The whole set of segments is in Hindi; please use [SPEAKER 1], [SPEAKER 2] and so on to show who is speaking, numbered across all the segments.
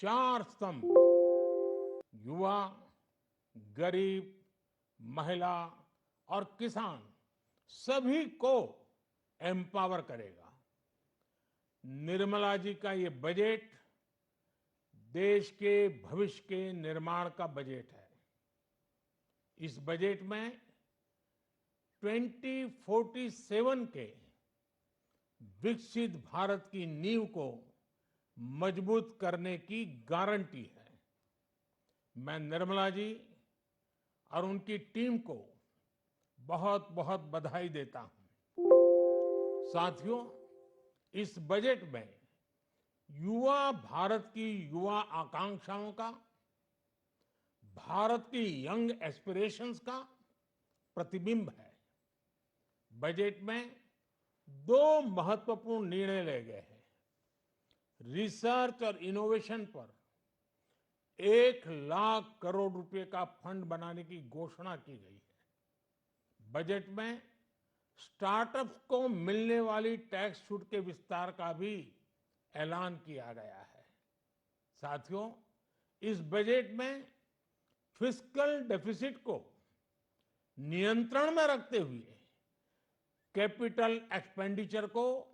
[SPEAKER 1] चार स्तंभ युवा, गरीब, महिला और किसान सभी को एम्पावर करेगा। निर्मला जी का ये बजट देश के भविष्य के निर्माण का बजट है। इस बजट में 2047 के विकसित भारत की नींव को मजबूत करने की गारंटी है। मैं निर्मला जी और उनकी टीम को बहुत बहुत बधाई देता हूं। साथियों, इस बजट में युवा भारत की युवा आकांक्षाओं का, भारत की यंग एस्पिरेशंस का प्रतिबिंब है। बजट में दो महत्वपूर्ण निर्णय लिए गए हैं। रिसर्च और इनोवेशन पर 1 लाख करोड़ रुपए का फंड बनाने की घोषणा की गई है। बजट में स्टार्टअप्स को मिलने वाली टैक्स छूट के विस्तार का भी ऐलान किया गया है। साथियों, इस बजट में फिस्कल डेफिसिट को नियंत्रण में रखते हुए कैपिटल एक्सपेंडिचर को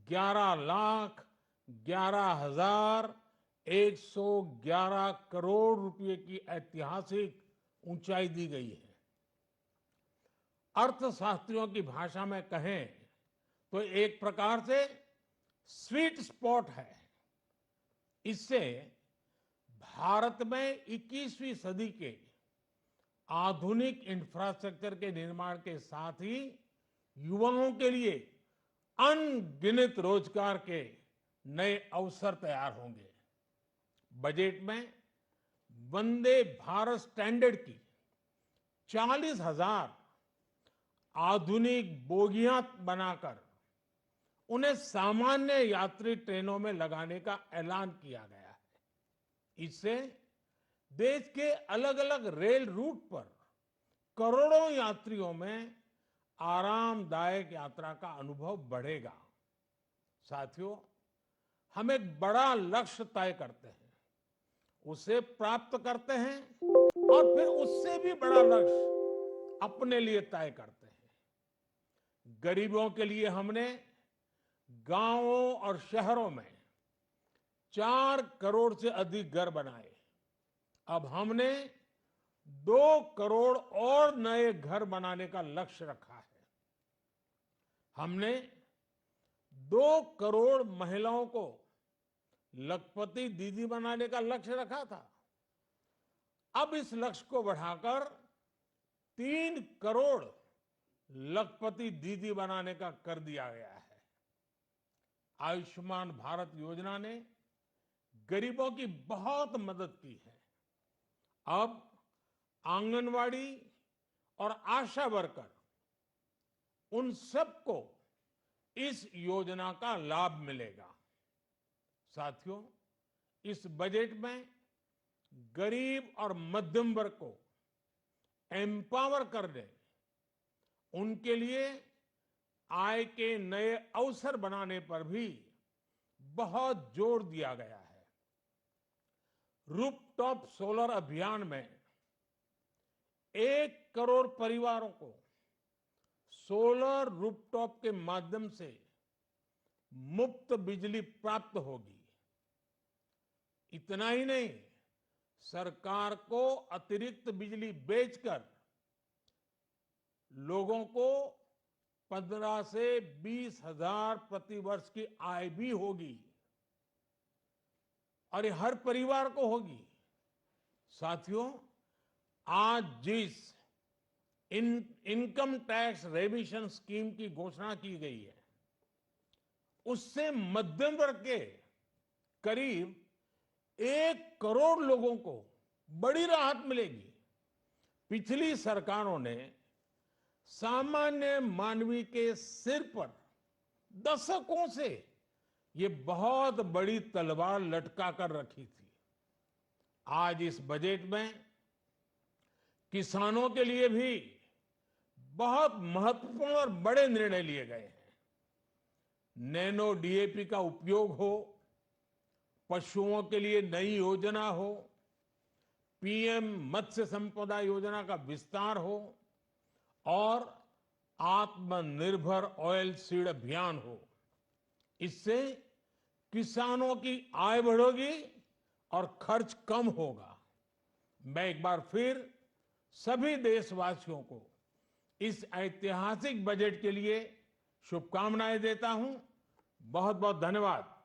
[SPEAKER 1] 11,11,111 करोड़ रुपए की ऐतिहासिक ऊंचाई दी गई है। अर्थशास्त्रियों की भाषा में कहें तो एक प्रकार से स्वीट स्पॉट है। इससे भारत में 21वीं सदी के आधुनिक इंफ्रास्ट्रक्चर के निर्माण के साथ ही युवाओं के लिए अनगिनत रोजगार के नए अवसर तैयार होंगे। बजट में वंदे भारत स्टैंडर्ड की 40,000 आधुनिक बोगियां बनाकर उन्हें सामान्य यात्री ट्रेनों में लगाने का ऐलान किया गया है। इससे देश के अलग अलग रेल रूट पर करोड़ों यात्रियों में आरामदायक यात्रा का अनुभव बढ़ेगा। साथियों, हम एक बड़ा लक्ष्य तय करते हैं, उसे प्राप्त करते हैं और फिर उससे भी बड़ा लक्ष्य अपने लिए तय करते हैं। गरीबों के लिए हमने गांवों और शहरों में 4 करोड़ से अधिक घर बनाए। अब हमने 2 करोड़ और नए घर बनाने का लक्ष्य रखा है। हमने 2 करोड़ महिलाओं को लखपति दीदी बनाने का लक्ष्य रखा था। अब इस लक्ष्य को बढ़ाकर 3 करोड़ लखपति दीदी बनाने का कर दिया गया है। आयुष्मान भारत योजना ने गरीबों की बहुत मदद की है। अब आंगनवाड़ी और आशा वर्कर, उन सबको इस योजना का लाभ मिलेगा। साथियों, इस बजट में गरीब और मध्यम वर्ग को एम्पावर करने, उनके लिए आय के नए अवसर बनाने पर भी बहुत जोर दिया गया है। रूफटॉप सोलर अभियान में 1 करोड़ परिवारों को सोलर रूफटॉप के माध्यम से मुफ्त बिजली प्राप्त होगी। इतना ही नहीं, सरकार को अतिरिक्त बिजली बेचकर लोगों को 15 से 20 हजार प्रति वर्ष की आय भी होगी और ये हर परिवार को होगी। साथियों, आज जिस इनकम टैक्स रेमिशन स्कीम की घोषणा की गई है, उससे मध्यम वर्ग के करीब 1 करोड़ लोगों को बड़ी राहत मिलेगी। पिछली सरकारों ने सामान्य मानवी के सिर पर दशकों से ये बहुत बड़ी तलवार लटका कर रखी थी। आज इस बजट में किसानों के लिए भी बहुत महत्वपूर्ण और बड़े निर्णय लिए गए हैं। नैनो डीएपी का उपयोग हो, पशुओं के लिए नई योजना हो, पीएम मत्स्य संपदा योजना का विस्तार हो और आत्मनिर्भर ऑयल सीड अभियान हो, इससे किसानों की आय बढ़ेगी और खर्च कम होगा। मैं एक बार फिर सभी देशवासियों को इस ऐतिहासिक बजट के लिए शुभकामनाएं देता हूं। बहुत बहुत धन्यवाद।